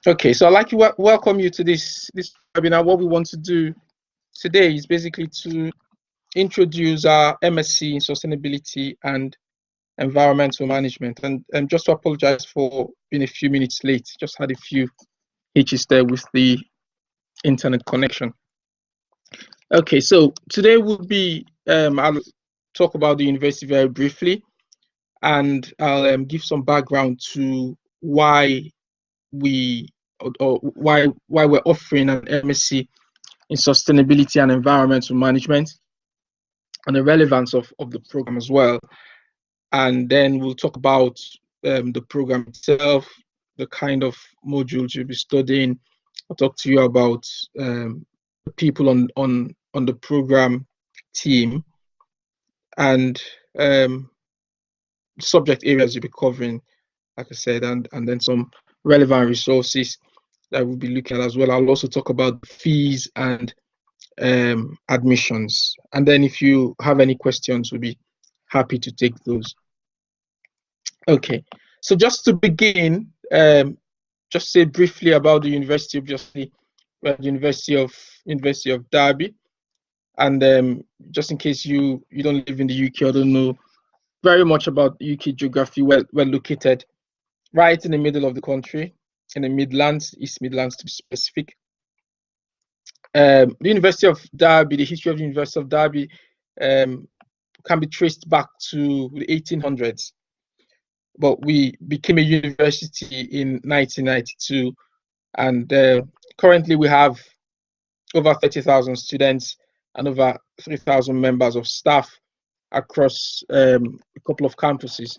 Okay, so I'd like to welcome you to this webinar. What we want to do today is basically to introduce our MSc in Sustainability and Environmental Management. And just to apologize for being a few minutes late, just had a few hitches there with the internet connection. Okay, so today I'll talk about the university very briefly, and I'll give some background to why we or why we're offering an MSc in Sustainability and Environmental Management, and the relevance of the program as well. And then we'll talk about the program itself, the kind of modules you'll be studying. I'll talk to you about the people on the program team, and subject areas you'll be covering, like I said, and then some relevant resources that we'll be looking at as well. I'll also talk about fees and admissions, and then if you have any questions, we'll be happy to take those. Okay, so just to begin, just say briefly about the university. Obviously, we're at the University of Derby, and just in case you don't live in the UK or don't know very much about UK geography, we're located right in the middle of the country, in the Midlands, East Midlands to be specific. The University of Derby, the history of the University of Derby can be traced back to the 1800s, but we became a university in 1992, and currently we have over 30,000 students and over 3,000 members of staff across a couple of campuses,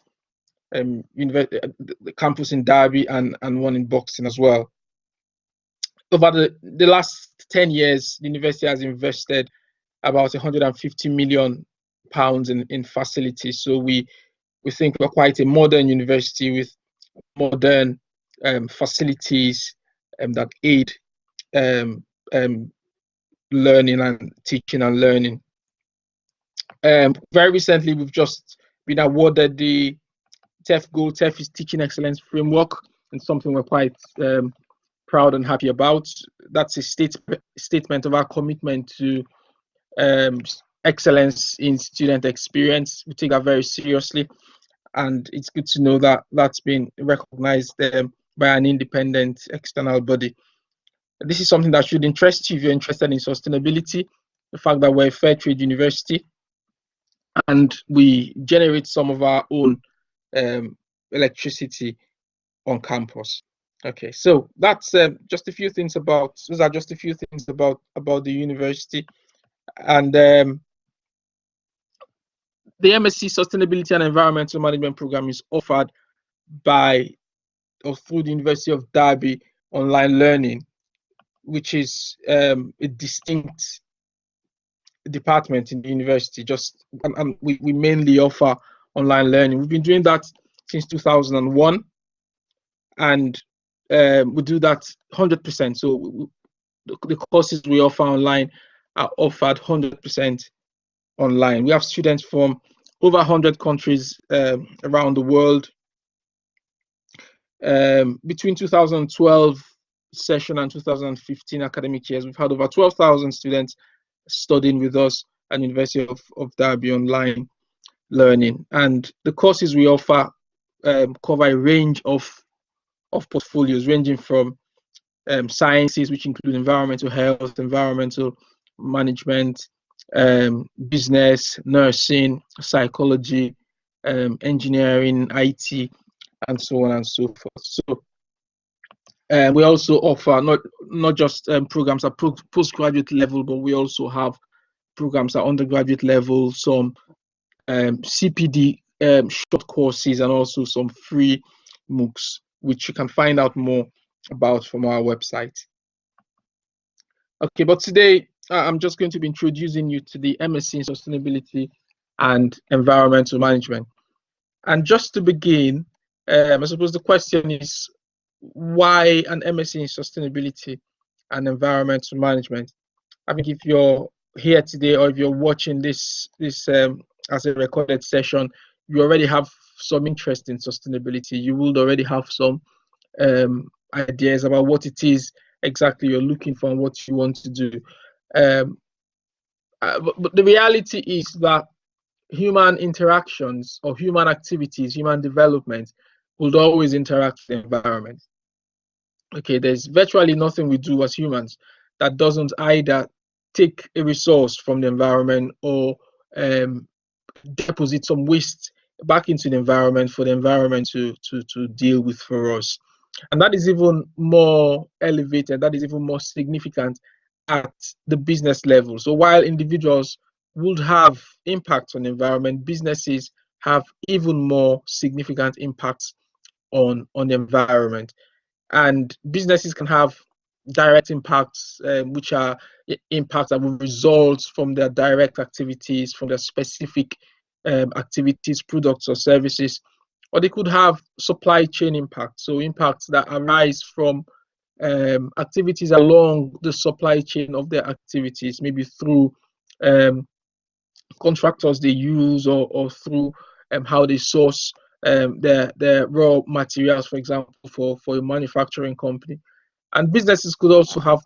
the campus in Derby and one in Buxton as well. Over the last 10 years, the university has invested about £150 million in facilities. So we think we're quite a modern university with modern facilities that aid learning and teaching and learning. Very recently, we've just been awarded the TEF Gold. TEF is Teaching Excellence Framework, and something we're quite proud and happy about. That's a statement of our commitment to excellence in student experience. We take that very seriously, and it's good to know that that's been recognized by an independent external body. This is something that should interest you if you're interested in sustainability, the fact that we're a fair trade university and we generate some of our own electricity on campus. Okay, so that's just a few things about, those are just a few things about the university. And the MSc Sustainability and Environmental Management program is offered by or through the University of Derby Online Learning, which is a distinct department in the university. And we mainly offer online learning. We've been doing that since 2001, and we do that 100%. So the courses we offer online are offered 100% online. We have students from over 100 countries around the world. Between 2012 session and 2015 academic years, we've had over 12,000 students studying with us at University of Derby Online Learning. And the courses we offer cover a range of portfolios, ranging from sciences, which include environmental health, environmental management, business, nursing, psychology, engineering, IT, and so on and so forth. So we also offer not just programs at postgraduate level, but we also have programs at undergraduate level, some CPD short courses, and also some free MOOCs, which you can find out more about from our website. Okay, but today I'm just going to be introducing you to the MSc in Sustainability and Environmental Management. And just to begin, I suppose the question is, why an MSc in Sustainability and Environmental Management? I think if you're here today or if you're watching this as a recorded session, you already have some interest in sustainability. You would already have some ideas about what it is exactly you're looking for and what you want to do. Um, but the reality is that human interactions or human activities, human development, will always interact with the environment. Okay, there's virtually nothing we do as humans that doesn't either take a resource from the environment or um, deposit some waste back into the environment for the environment to deal with for us. And that is even more elevated, that is even more significant at the business level. So while individuals would have impact on the environment, businesses have even more significant impacts on the environment. And businesses can have direct impacts, which are impacts that will result from their direct activities, from their specific activities, products, or services. Or they could have supply chain impacts, so impacts that arise from activities along the supply chain of their activities, maybe through um, contractors they use or through how they source their raw materials, for example, for a manufacturing company. And businesses could also have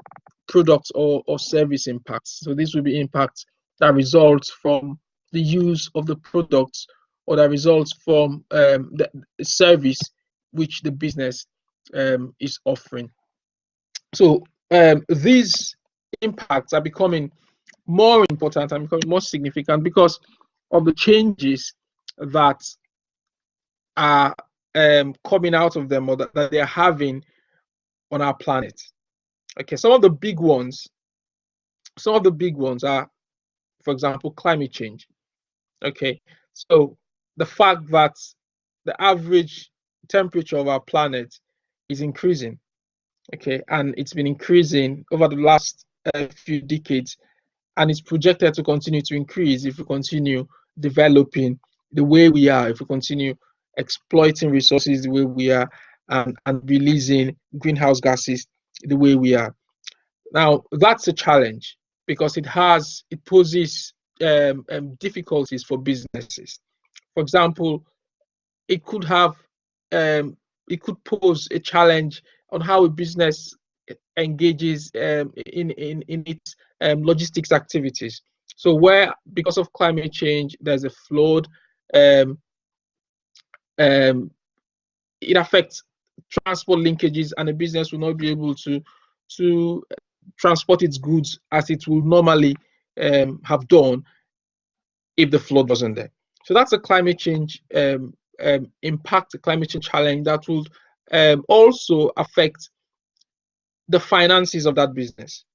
product or service impacts. So these will be impacts that result from the use of the products or that results from the service which the business is offering. So these impacts are becoming more important and becoming more significant because of the changes that are coming out of them or that they're having on our planet. Okay, some of the big ones are, for example, climate change. Okay, so the fact that the average temperature of our planet is increasing. Okay, and it's been increasing over the last few decades, and it's projected to continue to increase if we continue developing the way we are, if we continue exploiting resources the way we are, and releasing greenhouse gases the way we are. Now, that's a challenge because it poses difficulties for businesses. For example, it could have it could pose a challenge on how a business engages in its logistics activities. So where because of climate change there's a flood, um, um, it affects transport linkages, and a business will not be able to transport its goods as it would normally have done if the flood wasn't there. So that's a climate change impact, a climate change challenge that will also affect the finances of that business.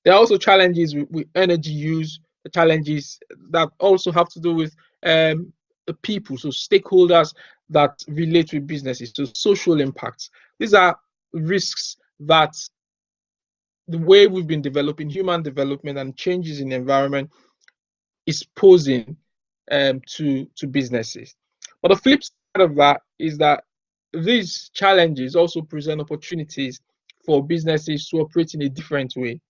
There are also challenges with energy use, the challenges that also have to do with the people, so stakeholders that relate with businesses, so social impacts. These are risks that the way we've been developing human development and changes in the environment is posing to businesses. But the flip side of that is that these challenges also present opportunities for businesses to operate in a different way.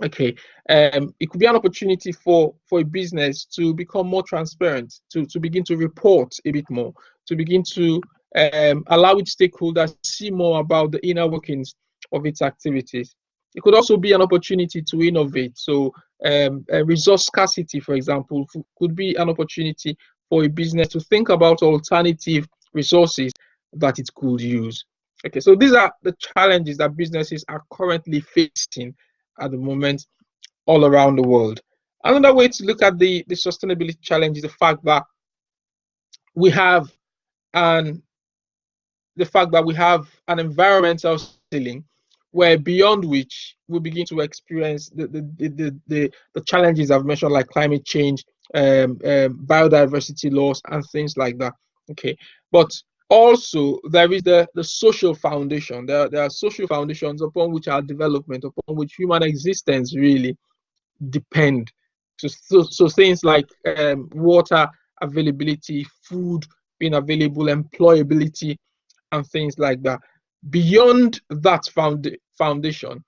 Okay, it could be an opportunity for a business to become more transparent, to begin to report a bit more, to begin to allow its stakeholders to see more about the inner workings of its activities. It could also be an opportunity to innovate. So, resource scarcity, for example, could be an opportunity for a business to think about alternative resources that it could use. Okay, so these are the challenges that businesses are currently facing at the moment all around the world. Another way to look at the sustainability challenge is the fact that we have an environmental ceiling where beyond which we begin to experience the challenges I've mentioned, like climate change, biodiversity loss, and things like that. Okay, but also there is the social foundation. There are social foundations upon which our development, upon which human existence really depend. So things like water availability, food being available, employability, and things like that. Beyond that foundation,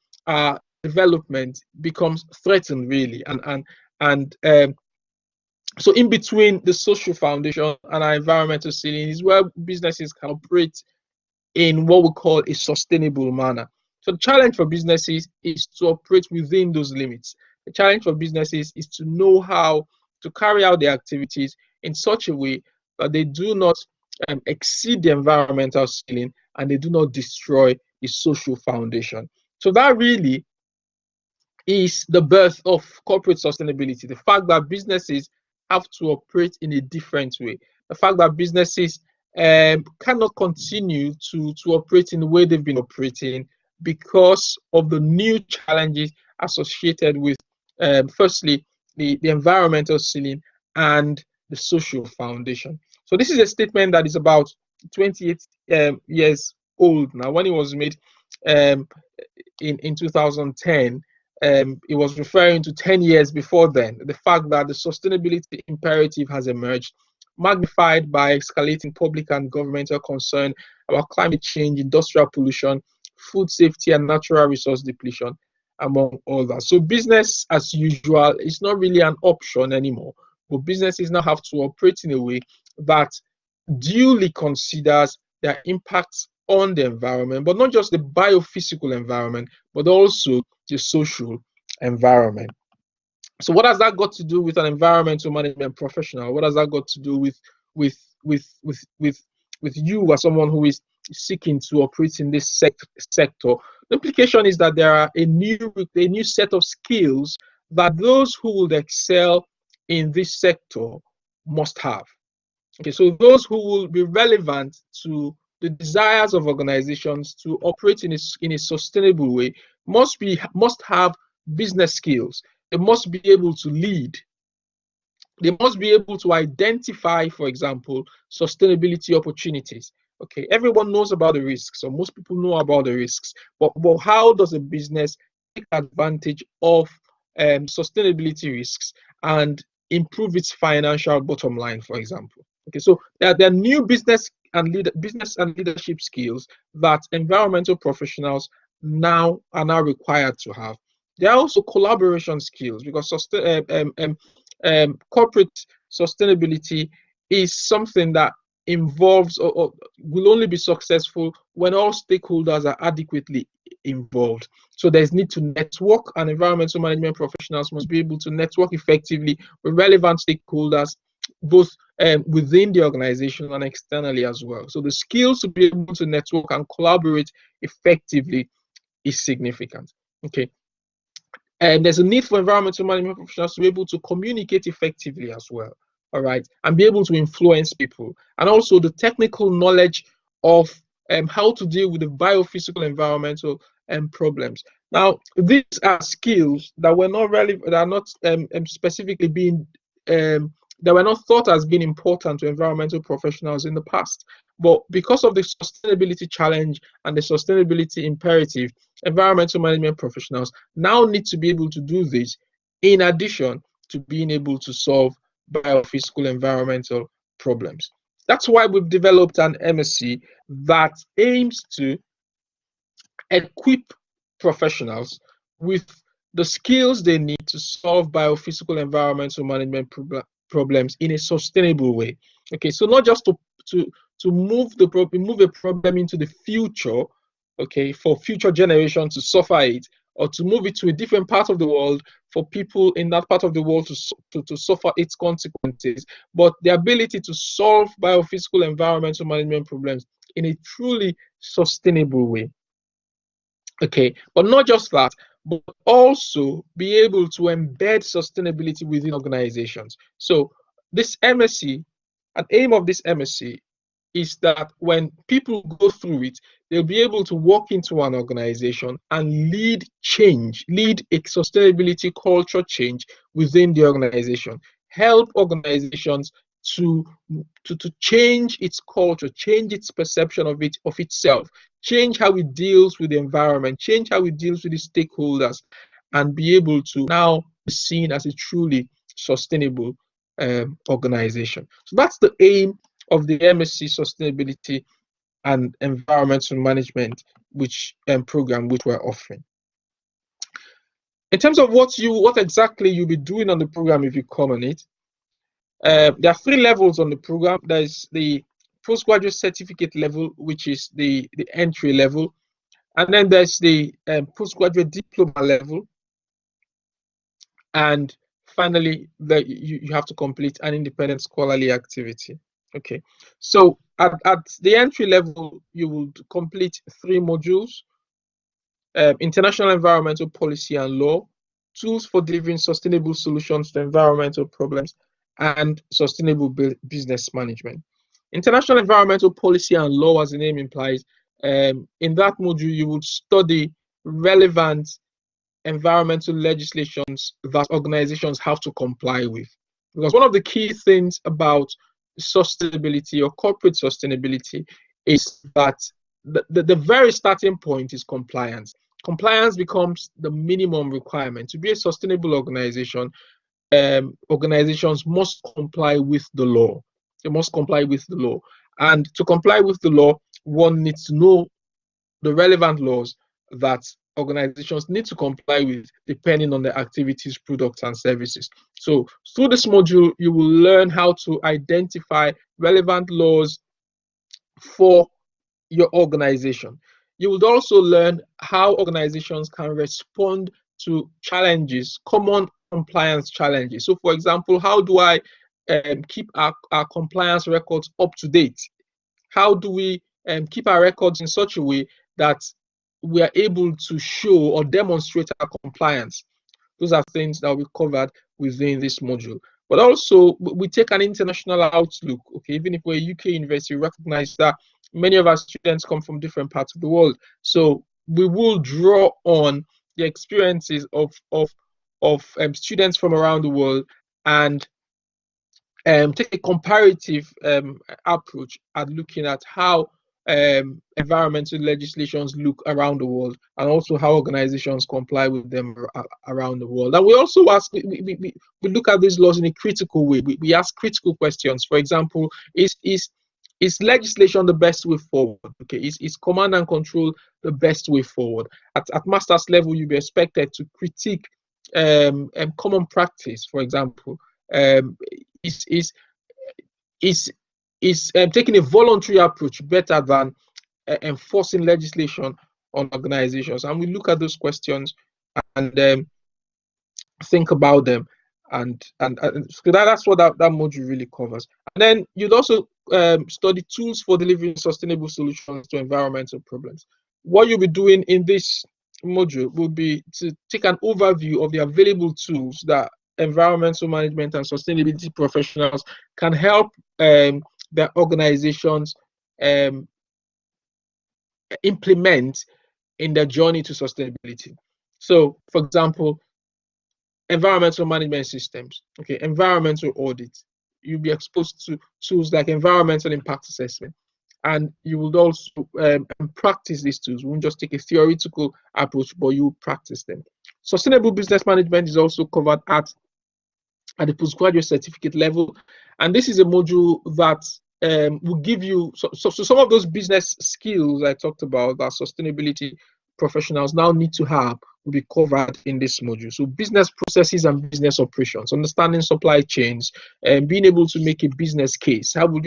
development becomes threatened really, and so in between the social foundation and our environmental ceiling is where businesses can operate in what we call a sustainable manner. So the challenge for businesses is to operate within those limits. The challenge for businesses is to know how to carry out their activities in such a way that they do not exceed the environmental ceiling and they do not destroy the social foundation. So that really is the birth of corporate sustainability. The fact that businesses have to operate in a different way. The fact that businesses cannot continue to operate in the way they've been operating because of the new challenges associated with, firstly, the environmental ceiling and the social foundation. So this is a statement that is about 28 years old now. When it was made um, in 2010, it was referring to 10 years before then. The fact that the sustainability imperative has emerged, magnified by escalating public and governmental concern about climate change, industrial pollution, food safety, and natural resource depletion, among others. So business as usual is not really an option anymore, but businesses now have to operate in a way that duly considers their impacts on the environment, but not just the biophysical environment, but also the social environment. So what has that got to do with an environmental management professional? What has that got to do with with with with with you as someone who is seeking to operate in this sector? The implication is that there are a new set of skills that those who would excel in this sector must have. Okay, so those who will be relevant to the desires of organizations to operate in a sustainable way must have business skills. They must be able to lead. They must be able to identify, for example, sustainability opportunities. Okay, everyone knows about the risks, or most people know about the risks, but how does a business take advantage of sustainability risks and improve its financial bottom line, for example? Okay, so there are new business and leadership skills that environmental professionals are now required to have. There are also collaboration skills because corporate sustainability is something that involves or will only be successful when all stakeholders are adequately involved. So there's need to network, and environmental management professionals must be able to network effectively with relevant stakeholders, both within the organization and externally as well. So the skills to be able to network and collaborate effectively is significant. Okay. And there's a need for environmental management professionals to be able to communicate effectively as well, all right, and be able to influence people, and also the technical knowledge of how to deal with the biophysical environmental problems. Now, these are skills that were not relevant, that are not specifically being that were not thought as being important to environmental professionals in the past. But because of the sustainability challenge and the sustainability imperative, environmental management professionals now need to be able to do this in addition to being able to solve biophysical environmental problems. That's why we've developed an MSc that aims to equip professionals with the skills they need to solve biophysical environmental management problems in a sustainable way. Okay, so not just to move a problem into the future, okay, for future generations to suffer it, or to move it to a different part of the world for people in that part of the world to suffer its consequences, but the ability to solve biophysical environmental management problems in a truly sustainable way. Okay, but not just that, but also be able to embed sustainability within organizations. So this MSc, an aim of this MSc is that when people go through it, they'll be able to walk into an organization and lead change, lead a sustainability culture change within the organization, help organizations to change its culture, change its perception of itself, change how it deals with the environment, change how it deals with its stakeholders, and be able to now be seen as a truly sustainable organization. So that's the aim of the MSc Sustainability and Environmental Management program which we're offering. In terms of what exactly you'll be doing on the program if you come on it, there are 3 levels on the program. There's the postgraduate certificate level, which is the entry level, and then there's the postgraduate diploma level, and finally you have to complete an independent scholarly activity. Okay, so at the entry level you will complete 3 modules: international environmental policy and law, tools for delivering sustainable solutions to environmental problems, and sustainable business management. International environmental policy and law, as the name implies, in that module you would study relevant environmental legislations that organizations have to comply with. Because one of the key things about sustainability or corporate sustainability is that the very starting point is compliance. Compliance becomes the minimum requirement. To be a sustainable organization, organizations must comply with the law. They must comply with the law. And to comply with the law, one needs to know the relevant laws that organizations need to comply with depending on their activities, products, and services. So through this module, you will learn how to identify relevant laws for your organization. You will also learn how organizations can respond to challenges, common compliance challenges. So for example, how do I keep our compliance records up to date? How do we keep our records in such a way that we are able to show or demonstrate our compliance? Those are things that will be covered within this module. But also, we take an international outlook. Okay, even if we're a UK university, we recognize that many of our students come from different parts of the world. So we will draw on the experiences of students from around the world and take a comparative approach at looking at how environmental legislations look around the world, and also how organizations comply with them around the world. And we also ask, we look at these laws in a critical way. We ask critical questions. For example, is legislation the best way forward? Okay, is command and control the best way forward? At master's level, you'll be expected to critique common practice. For example, is taking a voluntary approach better than enforcing legislation on organizations? And we look at those questions and think about them, and so that's what that module really covers. And then you'd also study tools for delivering sustainable solutions to environmental problems. What you'll be doing in this module will be to take an overview of the available tools that environmental management and sustainability professionals can help their organizations implement in their journey to sustainability. So, for example, environmental management systems, okay, environmental audits. You'll be exposed to tools like environmental impact assessment, and you will also practice these tools. You won't just take a theoretical approach, but you practice them. Sustainable business management is also covered at the postgraduate certificate level, and this is a module that will give you so some of those business skills I talked about that sustainability professionals now need to have will be covered in this module. So business processes and business operations, understanding supply chains, and being able to make a business case. How would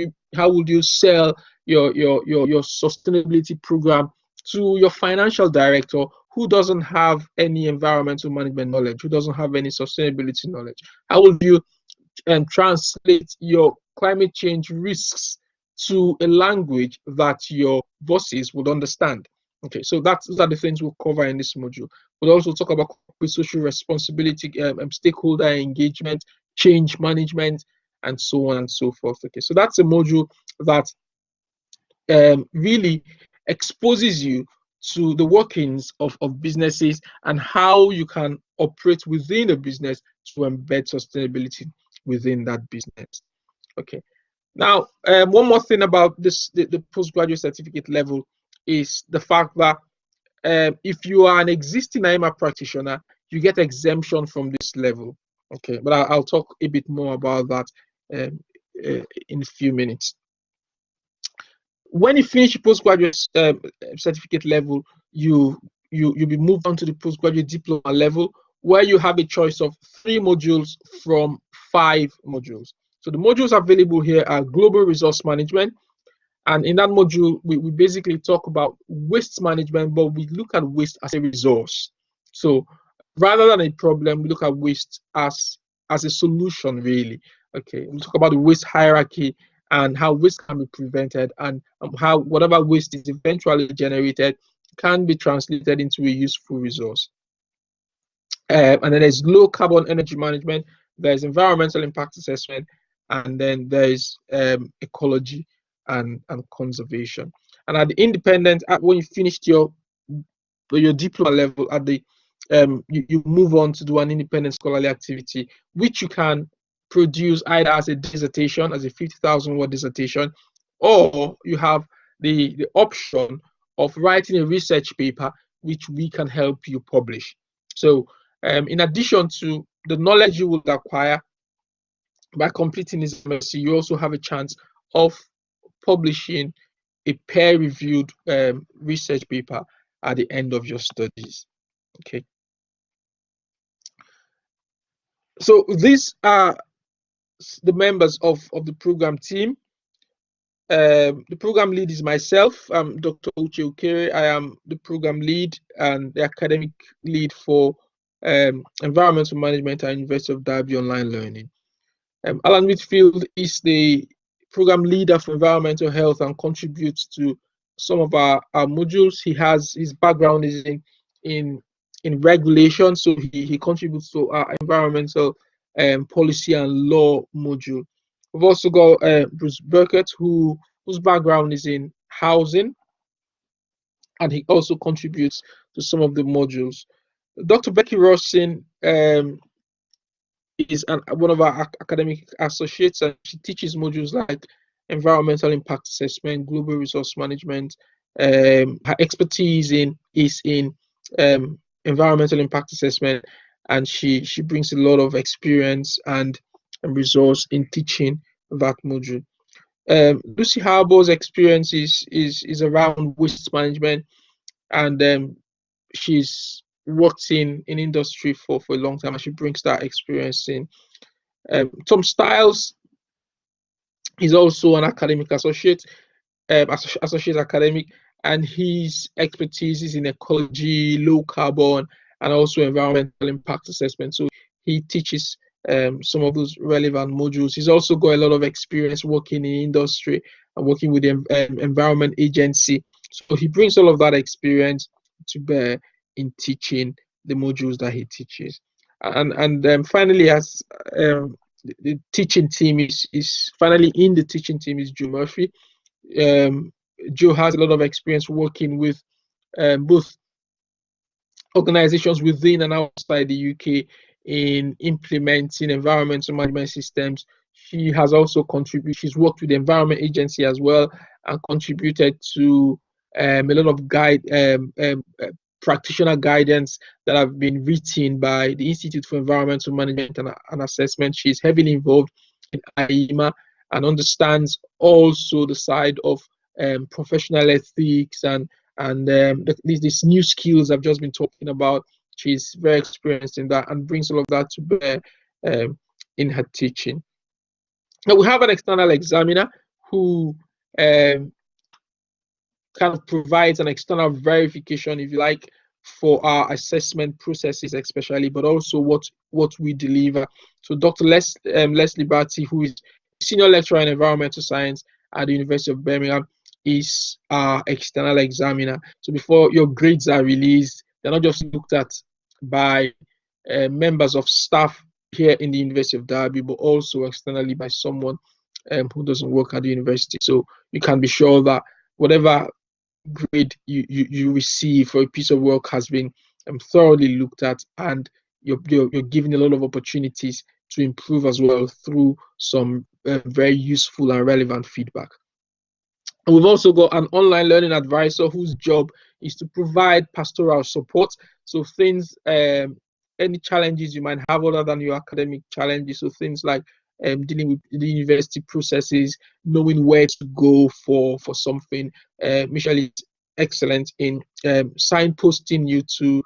you sell your sustainability program to your financial director who doesn't have any environmental management knowledge, who doesn't have any sustainability knowledge? How would you translate your climate change risks to a language that your bosses would understand? Okay, so those are the things we'll cover in this module. We'll also talk about corporate social responsibility, stakeholder engagement, change management, and so on and so forth. Okay, so that's a module that really exposes you to the workings of businesses and how you can operate within a business to embed sustainability within that business. Okay, now one more thing about this, the postgraduate certificate level, is the fact that if you are an existing IMA practitioner, you get exemption from this level. Okay, but I'll talk a bit more about that in a few minutes. When you finish postgraduate certificate level, you'll be moved on to the postgraduate diploma level, where you have a choice of 3 modules from 5 modules. So the modules available here are global resource management, And in that module, we basically talk about waste management, but we look at waste as a resource. So rather than a problem, we look at waste as a solution, really. Okay, we talk about the waste hierarchy and how waste can be prevented, and how whatever waste is eventually generated can be translated into a useful resource. And then there's low carbon energy management, there's environmental impact assessment, and then there's ecology and conservation. And at the independent, when you finished your diploma level, at the you move on to do an independent scholarly activity, which you can produce either as a dissertation, as a 50,000 word dissertation, or you have the option of writing a research paper, which we can help you publish. So in addition to the knowledge you will acquire by completing this MSc, you also have a chance of publishing a peer-reviewed research paper at the end of your studies. Okay. So these are the members of the program team. The program lead is myself. I'm Dr. Uche Ukere. I am the program lead and the academic lead for environmental management at University of Derby Online Learning. Alan Whitfield is the program leader for environmental health and contributes to some of our modules. His background is in regulation, so he contributes to our environmental policy and law module. We've also got Bruce Burkett, whose background is in housing, and he also contributes to some of the modules. Dr. Becky Rossin is one of our academic associates, and she teaches modules like environmental impact assessment, global resource management. Her expertise is in environmental impact assessment, and she brings a lot of experience and resource in teaching that module. Lucy Harbour's experience is around waste management, and she's worked in industry for a long time, and she brings that experience in. Tom Stiles is also an academic associate, associate academic, and his expertise is in ecology, low carbon, and also environmental impact assessment. So he teaches some of those relevant modules. He's also got a lot of experience working in industry and working with the environment agency. So he brings all of that experience to bear in teaching the modules that he teaches. And finally, as the teaching team is finally in the teaching team is Joe Murphy. Joe has a lot of experience working with both organizations within and outside the UK in implementing environmental management systems. She has also contributed, she's worked with the Environment Agency as well, and contributed to a lot of practitioner guidance that have been written by the Institute for Environmental Management and Assessment. She's heavily involved in IEMA and understands also the side of professional ethics and these new skills I've just been talking about. She's very experienced in that and brings all of that to bear in her teaching. Now we have an external examiner who kind of provides an external verification, if you like, for our assessment processes especially, but also what we deliver. So Dr. Leslie Batty, who is senior lecturer in environmental science at the University of Birmingham, is our external examiner. So before your grades are released, they're not just looked at by members of staff here in the University of Derby, but also externally by someone who doesn't work at the university. So you can be sure that whatever grade you receive for a piece of work has been thoroughly looked at, and you're given a lot of opportunities to improve as well through some very useful and relevant feedback. And we've also got an online learning advisor whose job is to provide pastoral support. So things, any challenges you might have other than your academic challenges, so things like dealing with the university processes, knowing where to go for something. Michelle is excellent in signposting you to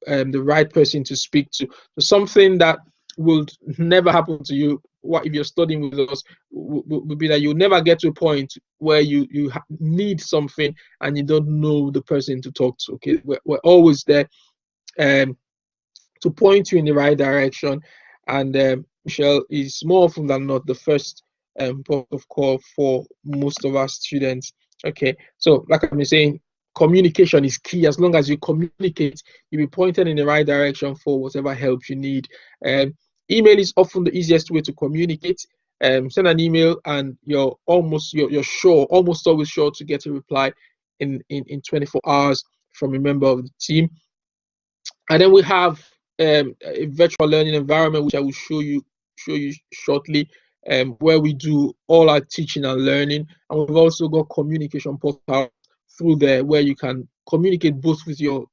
the right person to speak to. So something that will never happen to you what if you're studying with us would be that you'll never get to a point where you need something and you don't know the person to talk to. Okay, we're always there to point you in the right direction, and Michelle is more often than not the first port of call for most of our students. Okay, so like I've been saying, communication is key. As long as you communicate, you'll be pointed in the right direction for whatever help you need. Email is often the easiest way to communicate. Send an email and you're almost almost always sure to get a reply in 24 hours from a member of the team. And then we have a virtual learning environment, which I will show you shortly, where we do all our teaching and learning. And we've also got communication portal through there where you can communicate both with your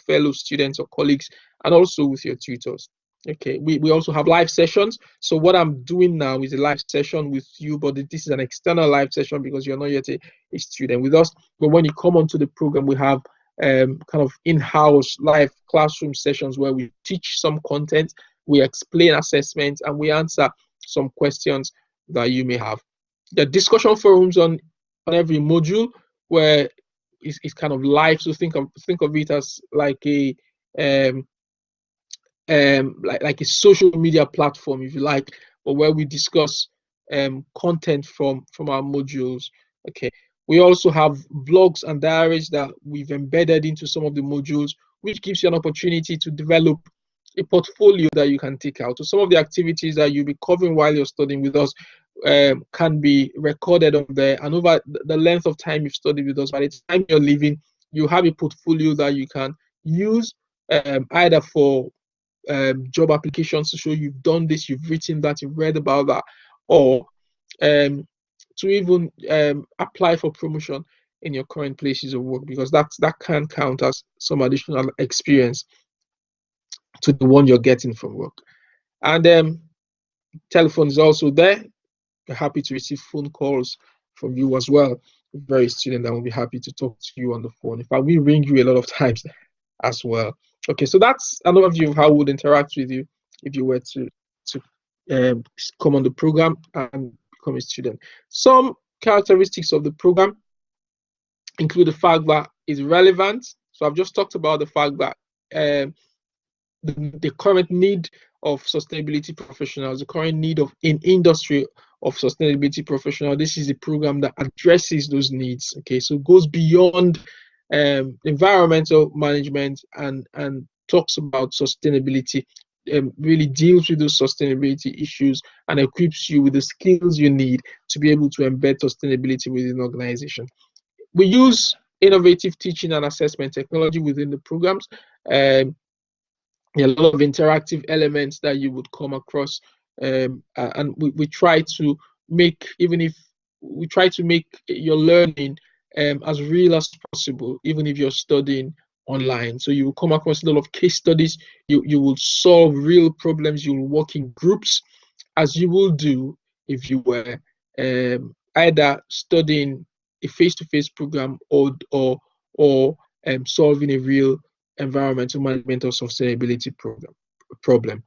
fellow students or colleagues and also with your tutors. Okay, we also have live sessions. So what I'm doing now is a live session with you, but this is an external live session because you're not yet a student with us. But when you come onto the program, we have kind of in-house live classroom sessions where we teach some content, we explain assessments, and we answer some questions that you may have. The discussion forums on every module where it's kind of live. So think of it as like a like a social media platform, if you like, or where we discuss content from our modules. Okay. We also have blogs and diaries that we've embedded into some of the modules, which gives you an opportunity to develop a portfolio that you can take out. So some of the activities that you'll be covering while you're studying with us can be recorded on there. And over the length of time you've studied with us, by the time you're leaving, you have a portfolio that you can use either for job applications to show you've done this, you've written that, you've read about that, or to even apply for promotion in your current places of work, because that can count as some additional experience to the one you're getting from work. And telephone is also there. We're happy to receive phone calls from you as well. Very student that will be happy to talk to you on the phone. In fact, we ring you a lot of times as well. Okay, so that's an overview of how we would interact with you if you were to come on the program and become a student. Some characteristics of the program include the fact that it's relevant. So I've just talked about the fact that the current need of sustainability professionals, the current need of in industry of sustainability professionals. This is a program that addresses those needs. Okay, so it goes beyond environmental management and talks about sustainability, really deals with those sustainability issues and equips you with the skills you need to be able to embed sustainability within an organization. We use innovative teaching and assessment technology within the programs. A lot of interactive elements that you would come across, and we try to make, even if we try to make your learning as real as possible, even if you're studying online. So you will come across a lot of case studies, you will solve real problems, you will work in groups, as you will do if you were either studying a face-to-face program or solving a real environmental management or sustainability problem.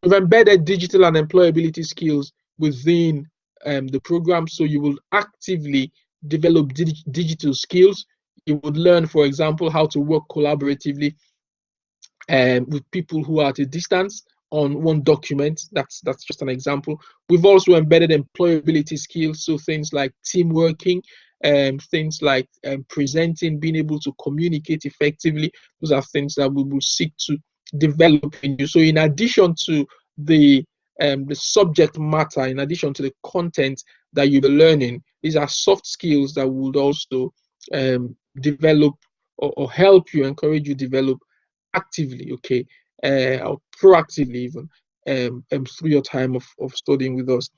We've embedded digital and employability skills within the program, so you will actively develop digital skills. You would learn, for example, how to work collaboratively with people who are at a distance on one document. That's just an example. We've also embedded employability skills, so things like team working, things like presenting, being able to communicate effectively. Those are things that we will seek to develop in you. So in addition to the subject matter, in addition to the content that you'll be learning, these are soft skills that would also develop or help you, encourage you develop actively, okay, or proactively even through your time of studying with us.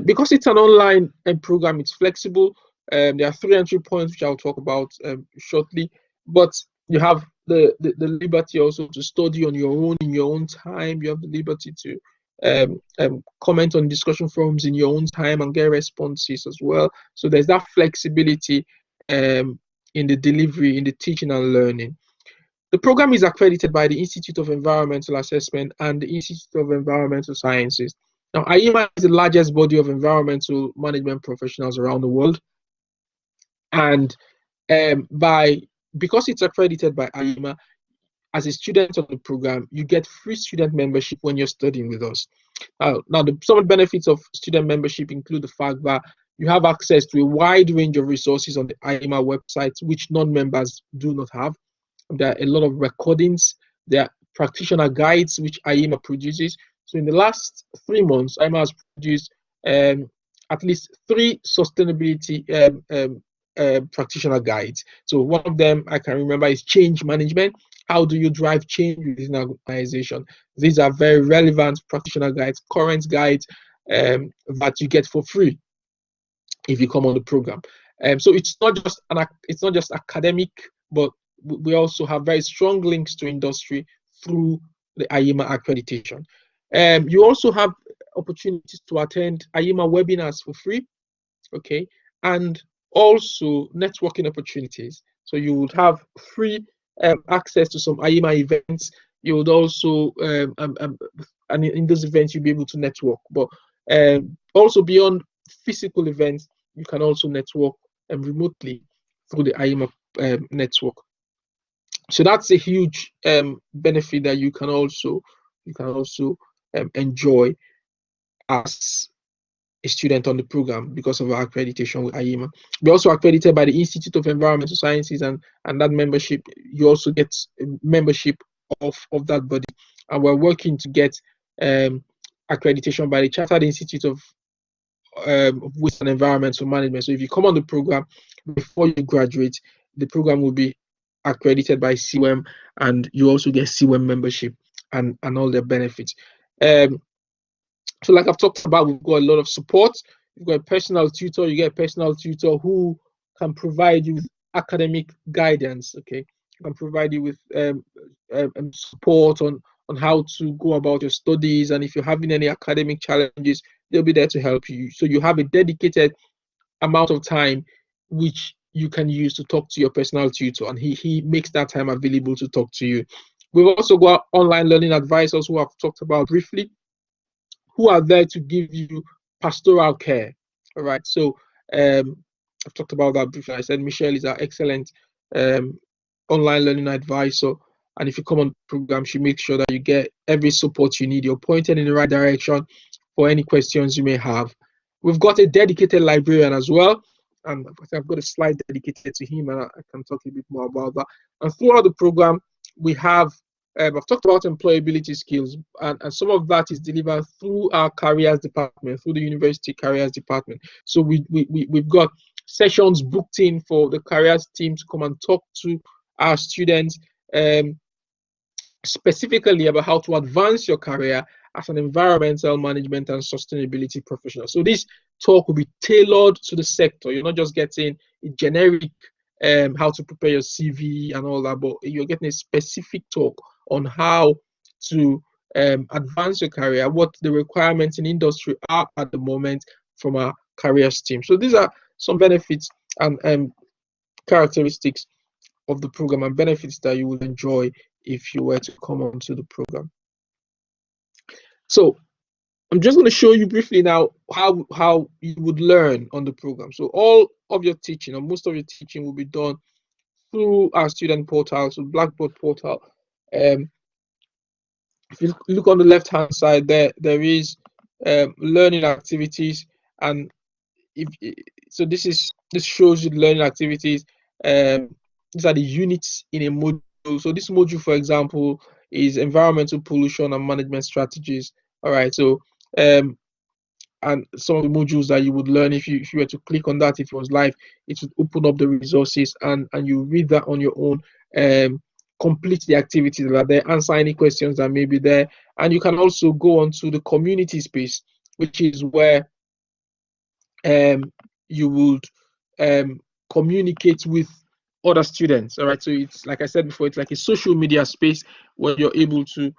Because it's an online program, it's flexible. There are 3 entry points which I'll talk about shortly, but you have the liberty also to study on your own in your own time. You have the liberty to comment on discussion forums in your own time and get responses as well. So there's that flexibility in the delivery, in the teaching and learning. The program is accredited by the Institute of Environmental Assessment and the Institute of Environmental Sciences. Now, IEMA is the largest body of environmental management professionals around the world, and because it's accredited by IEMA, as a student of the program, you get free student membership when you're studying with us. Now, some of the benefits of student membership include the fact that you have access to a wide range of resources on the IEMA website, which non-members do not have. There are a lot of recordings. There are practitioner guides, which IEMA produces. So in the last 3 months, IEMA has produced at least 3 sustainability practitioner guides. So one of them I can remember is change management. How do you drive change within an organization? These are very relevant practitioner guides, current guides that you get for free if you come on the program. So it's not just academic, but we also have very strong links to industry through the IEMA accreditation. You also have opportunities to attend IEMA webinars for free, okay, and also networking opportunities. So you would have free access to some IEMA events. You would also, and in those events, you'll be able to network. But also beyond physical events, you can also network remotely through the IEMA network. So that's a huge benefit that you can also enjoy as a student on the program because of our accreditation with IEMA. We're also accredited by the Institute of Environmental Sciences, and that membership, you also get membership of that body. And we're working to get accreditation by the Chartered Institute of Waste and Environmental Management. So if you come on the program before you graduate, the program will be accredited by CWEM, and you also get CWEM membership and all the benefits. So like I've talked about, we've got a lot of support. You've got a personal tutor. You get a personal tutor who can provide you with academic guidance, okay? Can provide you with support on how to go about your studies, and if you're having any academic challenges, they'll be there to help you. So you have a dedicated amount of time which you can use to talk to your personal tutor, and he makes that time available to talk to you. We've also got online learning advisors who I've talked about briefly, who are there to give you pastoral care. All right. So I've talked about that briefly. I said Michelle is our excellent online learning advisor. And if you come on the program, she makes sure that you get every support you need. You're pointed in the right direction for any questions you may have. We've got a dedicated librarian as well. And I've got a slide dedicated to him, and I can talk a bit more about that. And throughout the program, we have I've talked about employability skills, and some of that is delivered through our careers department, through the university careers department. So we've got sessions booked in for the careers team to come and talk to our students specifically about how to advance your career as an environmental management and sustainability professional. So this talk will be tailored to the sector. You're not just getting a generic how to prepare your CV and all that, but you're getting a specific talk on how to advance your career, what the requirements in industry are at the moment from our careers team. So these are some benefits and characteristics of the program, and benefits that you would enjoy if you were to come onto the program. So I'm just going to show you briefly now how you would learn on the program. So all of your teaching, or most of your teaching, will be done through our student portal, so Blackboard portal. If you look on the left hand side, there is learning activities, and this shows you the learning activities. These are the units in a module. So this module, for example, is environmental pollution and management strategies. All right, so and some of the modules that you would learn, if you were to click on that, if it was live, it would open up the resources, and you read that on your own, complete the activities that are there, answer any questions that may be there. And you can also go onto the community space, which is where you would communicate with other students. All right, so it's, like I said before, it's like a social media space where you're able to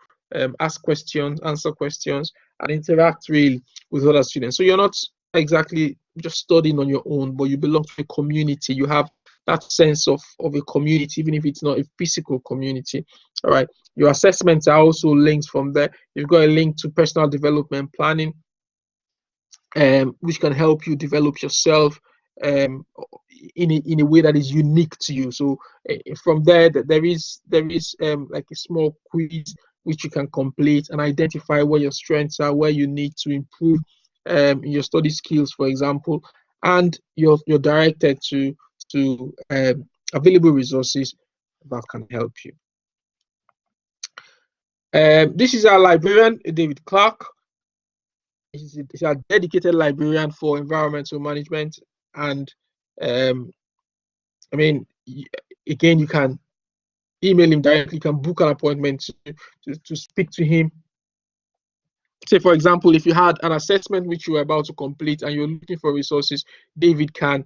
ask questions, answer questions, and interact really with other students. So you're not exactly just studying on your own, but you belong to a community. You have that sense of a community, even if it's not a physical community. All right. Your assessments are also linked from there. You've got a link to personal development planning, which can help you develop yourself in a way that is unique to you. So from there, there is like a small quiz which you can complete and identify where your strengths are, where you need to improve in your study skills, for example, and you're directed to available resources that can help you. This is our librarian, David Clark. He's a dedicated librarian for environmental management, and I mean, again, you can email him directly. You can book an appointment to speak to him. Say, for example, if you had an assessment which you were about to complete and you're looking for resources, David can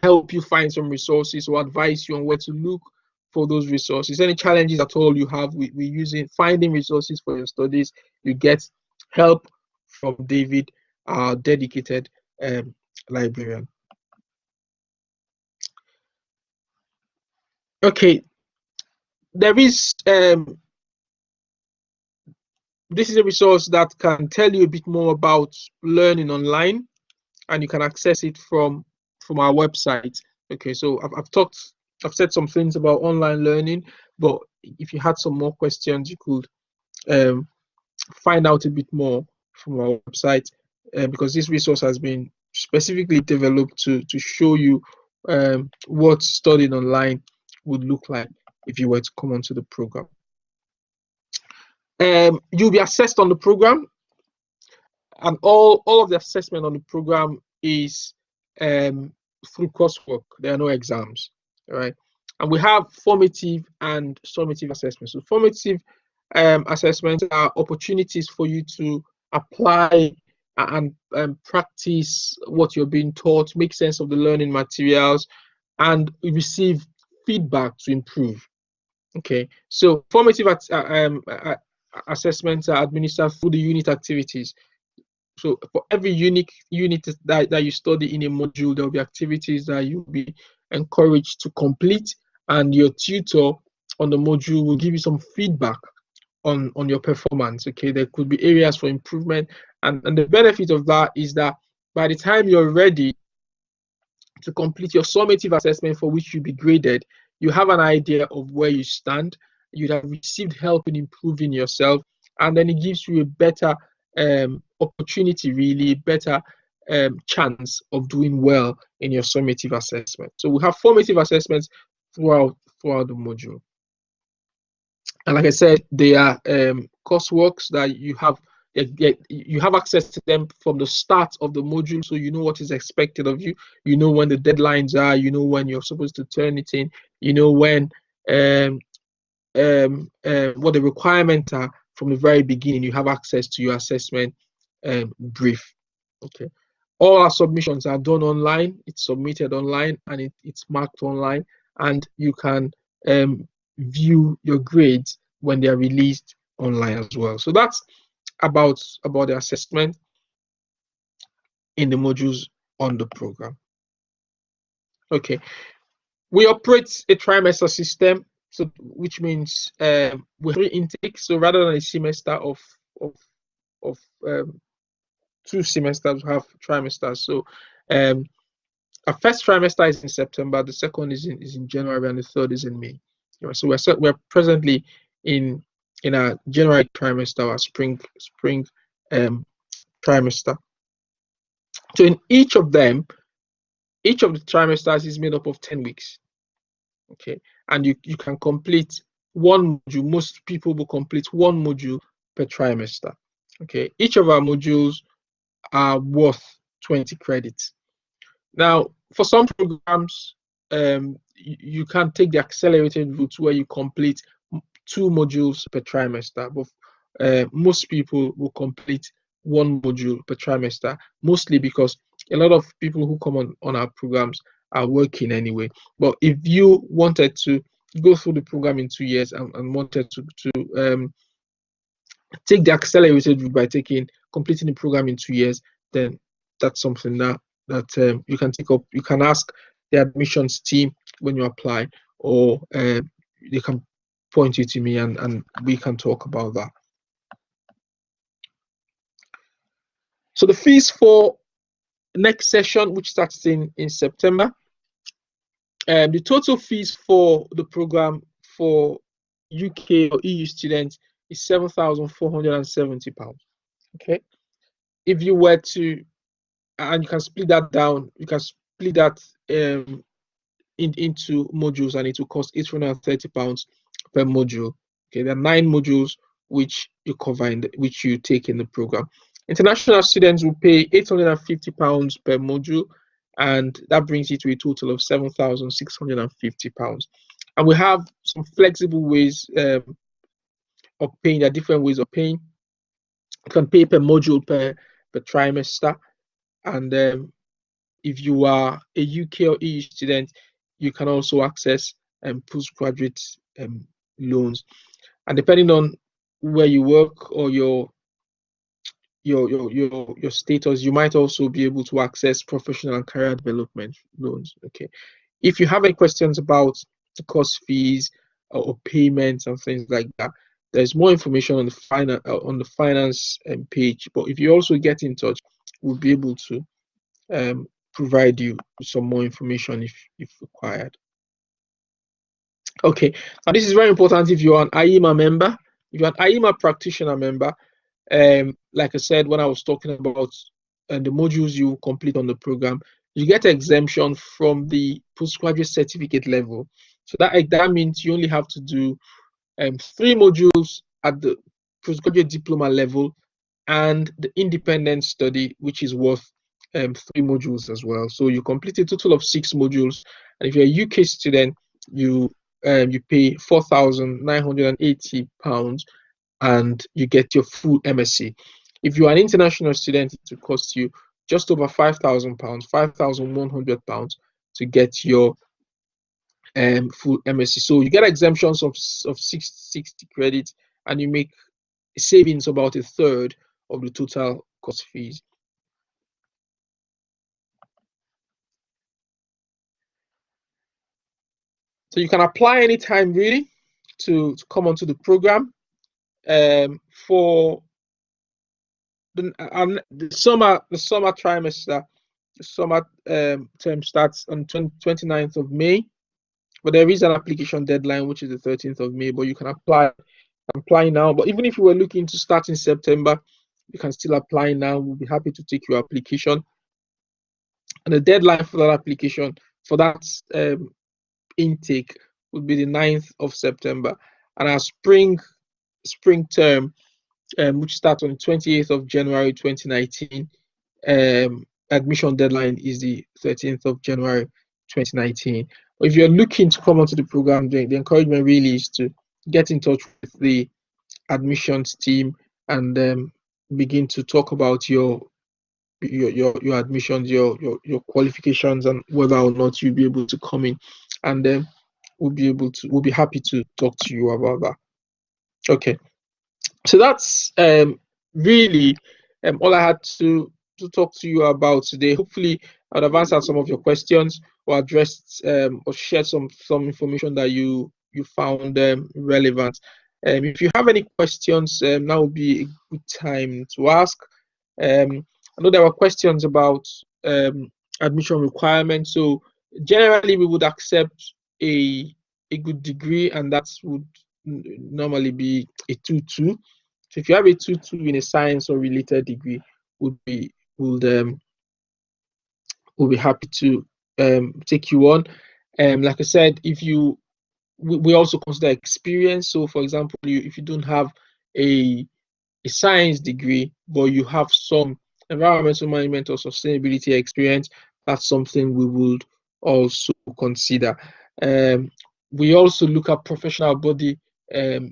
help you find some resources or advise you on where to look for those resources. Any challenges at all you have with using finding resources for your studies, you get help from David, our dedicated librarian. Okay, there is this is a resource that can tell you a bit more about learning online, and you can access it from our website. Okay, so I've said some things about online learning, but if you had some more questions, you could find out a bit more from our website, because this resource has been specifically developed to show you what studying online would look like if you were to come onto the program. You'll be assessed on the program, and all of the assessment on the program is through coursework. There are no exams, all right? And we have formative and summative assessments. So formative assessments are opportunities for you to apply and practice what you're being taught, make sense of the learning materials, and receive feedback to improve. Okay, so formative assessments are administered through the unit activities. So for every unit that you study in a module, there will be activities that you'll be encouraged to complete, and your tutor on the module will give you some feedback on your performance. Okay, there could be areas for improvement, and the benefit of that is that by the time you're ready to complete your summative assessment for which you'll be graded, you have an idea of where you stand. You'd have received help in improving yourself, and then it gives you a better opportunity, really better chance of doing well in your summative assessment. So we have formative assessments throughout the module, and like I said, they are courseworks that you have access to them from the start of the module, so you know what is expected of you. You know when the deadlines are. You know when you're supposed to turn it in. You know when what the requirements are from the very beginning. You have access to your assessment brief. Okay, all our submissions are done online. It's submitted online, and it's marked online, and you can view your grades when they are released online as well. So that's about the assessment in the modules on the program. Okay, we operate a trimester system, so which means with 3 intakes. So rather than a semester of 2 semesters, we have trimesters. So our first trimester is in September, the second is in January, and the third is in May. So we're presently in our January trimester, our spring trimester. So in each of the trimesters is made up of 10 weeks. Okay, and you can complete one module. Most people will complete one module per trimester. Okay, each of our modules are worth 20 credits. Now, for some programs, you can take the accelerated route where you complete 2 modules per trimester, but most people will complete 1 module per trimester, mostly because a lot of people who come on our programs are working anyway. But if you wanted to go through the program in 2 years and wanted to take the accelerated route by completing the program in 2 years, then that's something that you can take up. You can ask the admissions team when you apply, or they can point you to me and we can talk about that. So the fees for next session, which starts in September, the total fees for the program for UK or EU students is £7,470. Okay, if you were to, and you can split that down, you can split that into modules, and it will cost £830 per module. Okay, there are 9 modules which you cover which you take in the program. International students will pay £850 per module, and that brings it to a total of £7,650. And we have some flexible ways of paying. There are different ways of paying. You can pay per module per trimester, and if you are a UK or EU student, you can also access postgraduate loans. And depending on where you work or your status, you might also be able to access professional and career development loans. Okay, if you have any questions about the course fees or payments and things like that, there's more information on the finance page. But if you also get in touch, we'll be able to provide you with some more information if required. Okay, now this is very important if you're an IEMA member. If you're an IEMA practitioner member, like I said when I was talking about the modules you complete on the program, you get exemption from the postgraduate certificate level. So that means you only have to do 3 modules at the postgraduate diploma level, and the independent study, which is worth 3 modules as well. So you complete a total of 6 modules, and if you're a UK student, you pay £4,980, and you get your full MSc. If you are an international student, it will cost you just over £5,000, £5,100 to get your full MSc. So you get exemptions of 60 credits, and you make savings about 1/3 of the total cost fees. So you can apply anytime really to come onto the program. For the summer trimester, the summer term starts on 29th of May, but there is an application deadline which is the 13th of May. But you can apply now. But even if you were looking to start in September, you can still apply now. We'll be happy to take your application. And the deadline for that application, for that intake, would be the 9th of September. And our spring term, which starts on the 28th of January 2019, admission deadline is the 13th of January 2019. But if you're looking to come onto the program, the encouragement really is to get in touch with the admissions team and begin to talk about your admissions, your qualifications, and whether or not you'll be able to come in, and then we'll be happy to talk to you about that. Okay, so that's really all I had to talk to you about today. Hopefully I would have answered some of your questions, or addressed or shared some information that you found relevant. If you have any questions, now would be a good time to ask. I know there were questions about admission requirements. So generally we would accept a good degree, and that would normally be a 2-2. So if you have a 2-2 in a science or related degree, we'll be happy to take you on. Like I said, we also consider experience. So for example, if you don't have a science degree, but you have some environmental management or sustainability experience, that's something we would also consider. We also look at professional body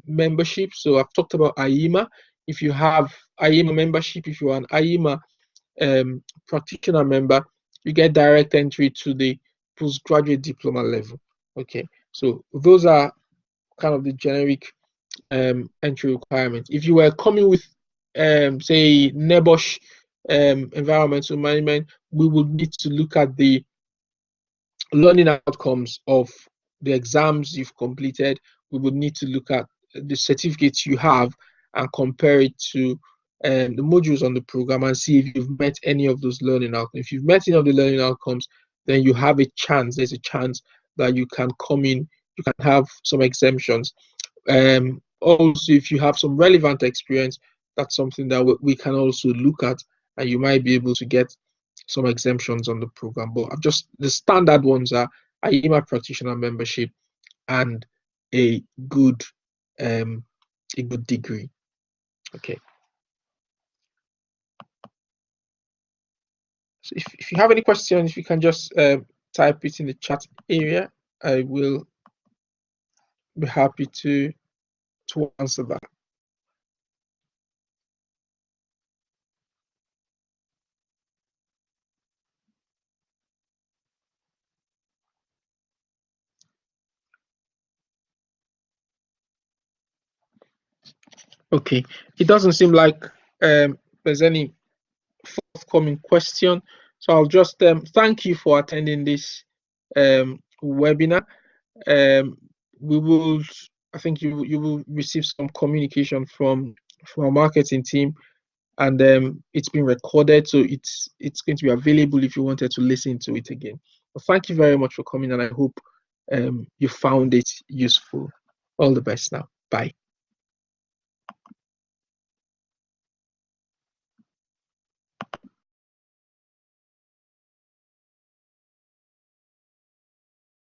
membership. So I've talked about IEMA. If you have IEMA membership, if you are an IEMA practitioner member, you get direct entry to the postgraduate diploma level. Okay, so those are kind of the generic entry requirements. If you were coming with say NEBOSH environmental management, we would need to look at the learning outcomes of the exams you've completed. We would need to look at the certificates you have and compare it to the modules on the program and see if you've met any of those learning outcomes. If you've met any of the learning outcomes, then you have a chance. There's a chance that you can come in, you can have some exemptions. Also, if you have some relevant experience, that's something that we can also look at, and you might be able to get some exemptions on the program. But just the standard ones are IEMA practitioner membership and a good um a good degree. Okay. So if you have any questions, if you can just type it in the chat area, I will be happy to answer that. Okay. It doesn't seem like there's any forthcoming question. So I'll just thank you for attending this webinar. We will, I think you will receive some communication from our marketing team, and it's been recorded, so it's going to be available if you wanted to listen to it again. Well, thank you very much for coming, and I hope you found it useful. All the best now. Bye.